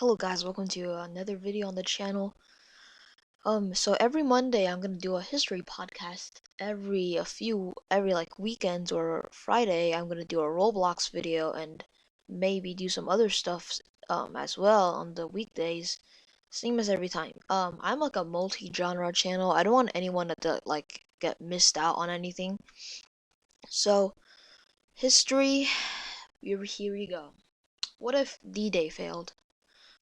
Hello guys, welcome to another video on the channel. So every Monday I'm gonna do a history podcast. Every like weekends or Friday I'm gonna do a Roblox video and maybe do some other stuff as well on the weekdays. Same as every time. I'm like a multi-genre channel. I don't want anyone to like get missed out on anything. So history, here we go. What if D-Day failed?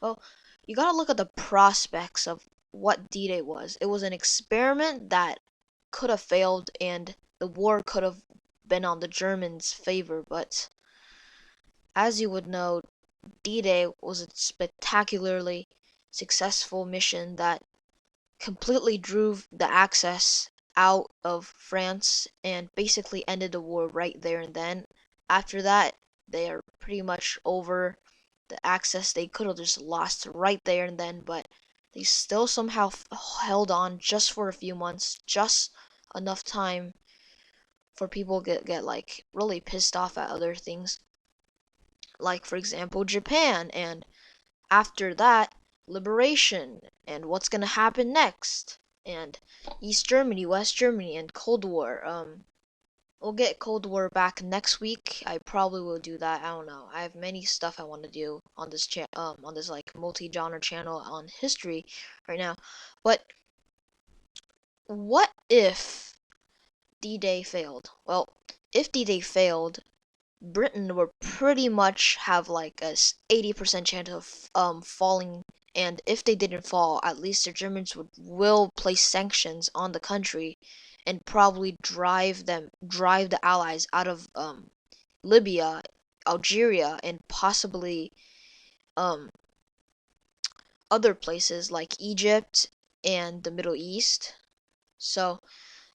Well, you gotta look at the prospects of what D-Day was. It was an experiment that could have failed and the war could have been on the Germans' favor, but as you would know, D-Day was a spectacularly successful mission that completely drove the Axis out of France and basically ended the war right there and then. After that, they are pretty much over the Axis. They could have just lost right there and then, but they still somehow held on just for a few months, just enough time for people get like really pissed off at other things, like for example Japan, and after that liberation and what's gonna happen next, and East Germany, West Germany, and Cold War. We'll get Cold War back next week. I probably will do that. I don't know. I have many stuff I want to do on this on this like multi-genre channel on history right now. But what if D-Day failed? Well, if D-Day failed, Britain would pretty much have like a 80% chance of falling, and if they didn't fall, at least the Germans will place sanctions on the country and probably drive the Allies out of Libya, Algeria, and possibly um other places like Egypt and the Middle East. So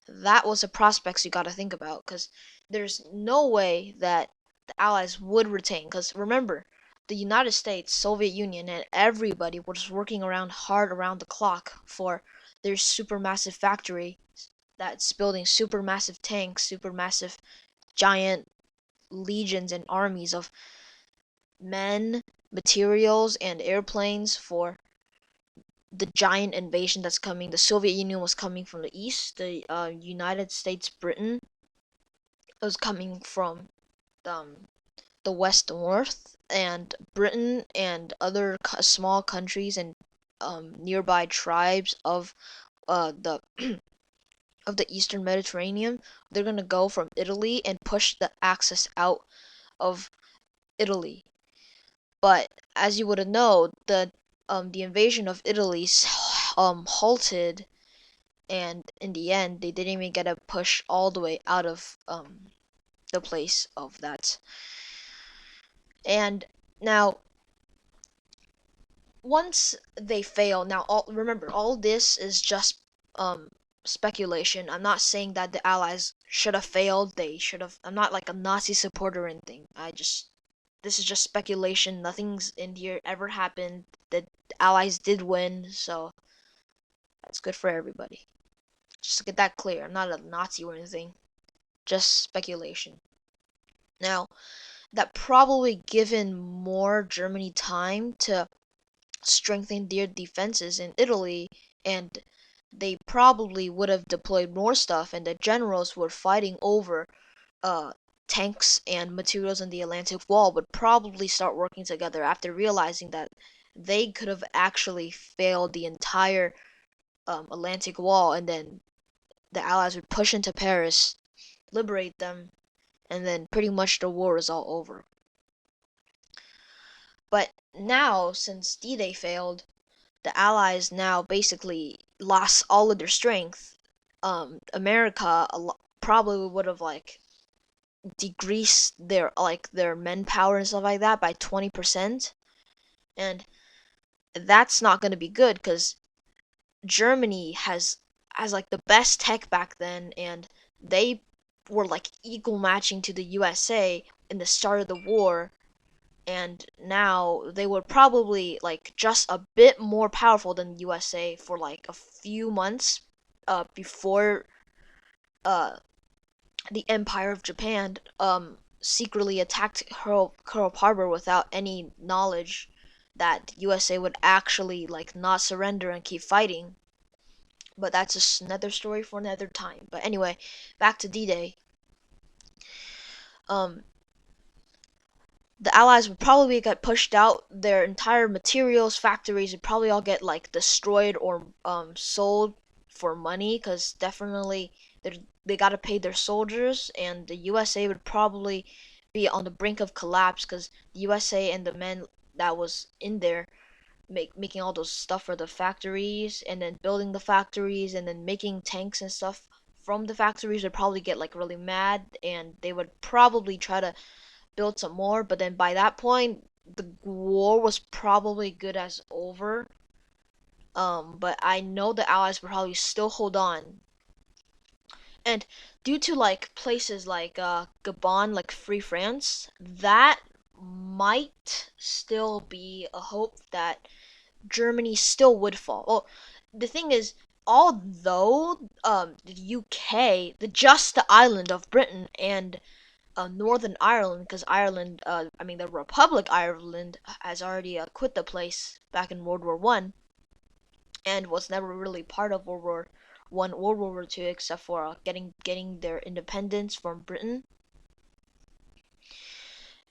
that was the prospects you got to think about, because there's no way that the Allies would retain. Because remember, the United States, Soviet Union, and everybody was working around hard around the clock for their supermassive factory that's building supermassive tanks, supermassive giant legions and armies of men, materials, and airplanes for the giant invasion that's coming. The Soviet Union was coming from the east. The United States, Britain, was coming from um, the west north, and Britain and other small countries and nearby tribes of the of the Eastern Mediterranean. They're gonna go from Italy and push the Axis out of Italy. But as you would know, the invasion of Italy halted, and in the end, they didn't even get a push all the way out of the place of that. And now, once they fail, now remember, all this is just speculation. I'm not saying that the Allies should have failed. They should have. I'm not like a Nazi supporter or anything. This is just speculation. Nothing's in here ever happened. The Allies did win, so that's good for everybody. Just to get that clear, I'm not a Nazi or anything. Just speculation. Now, that probably given more Germany time to strengthen their defenses in Italy, and they probably would have deployed more stuff, and the generals who were fighting over uh, tanks and materials in the Atlantic Wall would probably start working together after realizing that they could have actually failed the entire Atlantic Wall, and then the Allies would push into Paris, liberate them, and then pretty much the war is all over. But now, since D-Day failed, the Allies now basically lost all of their strength. America probably would have like decreased their manpower and stuff like that by 20%, and that's not going to be good because Germany has like the best tech back then, and they were like equal matching to the USA in the start of the war, and now they were probably like just a bit more powerful than the USA for like a few months before uh the Empire of Japan secretly attacked Pearl Harbor without any knowledge that USA would actually like not surrender and keep fighting. But that's just another story for another time. But anyway, back to D-Day. Um, the Allies would probably get pushed out. Their entire materials factories would probably all get like destroyed or sold for money, because definitely they got to pay their soldiers, and the USA would probably be on the brink of collapse, because the USA and the men that was in there making all those stuff for the factories, and then building the factories, and then making tanks and stuff from the factories would probably get like really mad, and they would probably try to build some more. But then by that point, the war was probably good as over. But I know the Allies would probably still hold on, and due to like places like Gabon, like Free France, that might still be a hope that Germany still would fall. Well, the thing is, although the UK, just the island of Britain and Northern Ireland, because Ireland, I mean the Republic Ireland has already quit the place back in World War One, and was never really part of World War One or World War Two, except for getting their independence from Britain.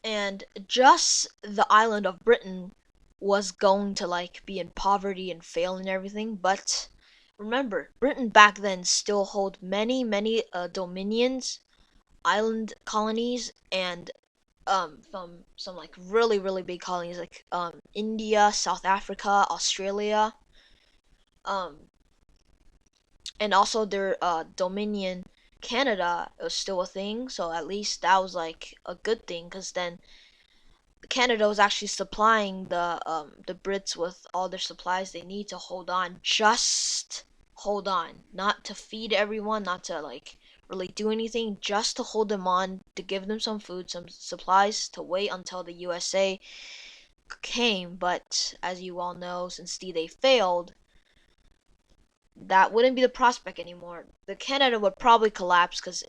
And just the island of Britain was going to like be in poverty and fail and everything. But remember, Britain back then still held many dominions, island colonies, and some like really big colonies like India, South Africa, Australia, um and also their dominion Canada was still a thing. So at least that was like a good thing, because then Canada was actually supplying the Brits with all their supplies they need to hold on, just hold on, not to feed everyone, not to like really do anything, just to hold them on, to give them some food, some supplies, to wait until the USA came. But as you all know, since D-Day failed, that wouldn't be the prospect anymore. The Canada would probably collapse, because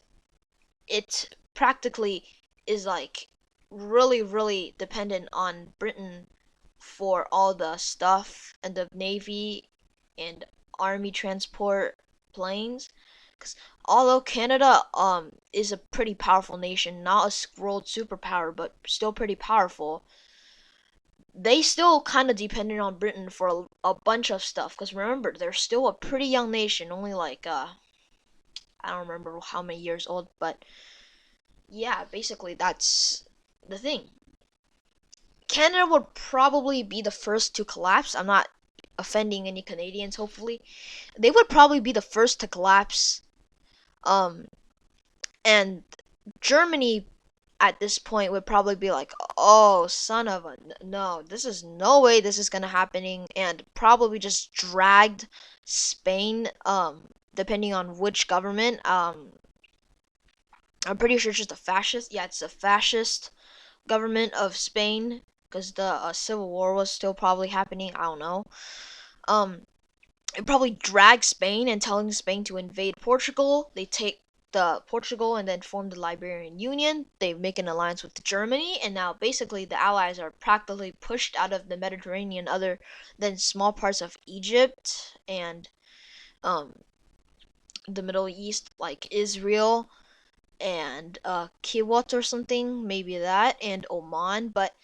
it practically is like really dependent on Britain for all the stuff and the navy and army transport planes. Because although Canada is a pretty powerful nation, not a world superpower, but still pretty powerful, they still kind of depended on Britain for a bunch of stuff. Because remember, they're still a pretty young nation, only like I don't remember how many years old, but yeah, basically that's the thing. Canada would probably be the first to collapse. I'm not offending any Canadians, hopefully. They would probably be the first to collapse. Um, and Germany at this point would probably be like, oh, son of a no, this is no way this is gonna happening, and probably just dragged Spain, depending on which government. I'm pretty sure it's just a fascist. Yeah, it's a fascist government of Spain, because the civil war was still probably happening. I don't know. It probably dragged Spain and telling Spain to invade Portugal. They take the Portugal and then form the Liberian Union. They make an alliance with Germany, and now basically the Allies are practically pushed out of the Mediterranean, other than small parts of Egypt and um, the Middle East, like Israel and Kuwait or something, maybe that, and Oman. But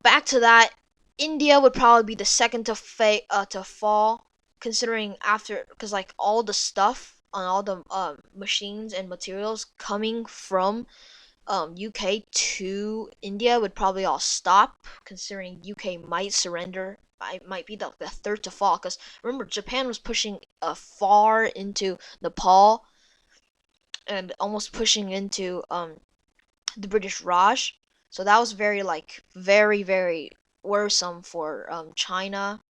back to that, India would probably be the second to fall, considering after, because like all the stuff on all the machines and materials coming from UK to India would probably all stop, considering UK might surrender. Might be the third to fall, because remember Japan was pushing far into Nepal and almost pushing into the British Raj. So that was very like very worrisome for China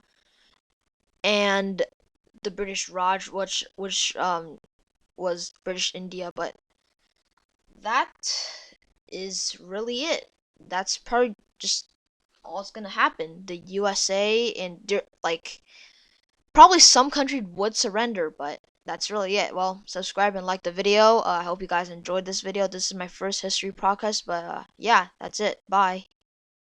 and the British Raj, which was British India. But that is really it. That's probably just all that's gonna happen. The USA and like probably some country would surrender, but that's really it. Well, subscribe and like the video. I hope you guys enjoyed this video. This is my first history podcast, but yeah, that's it. Bye.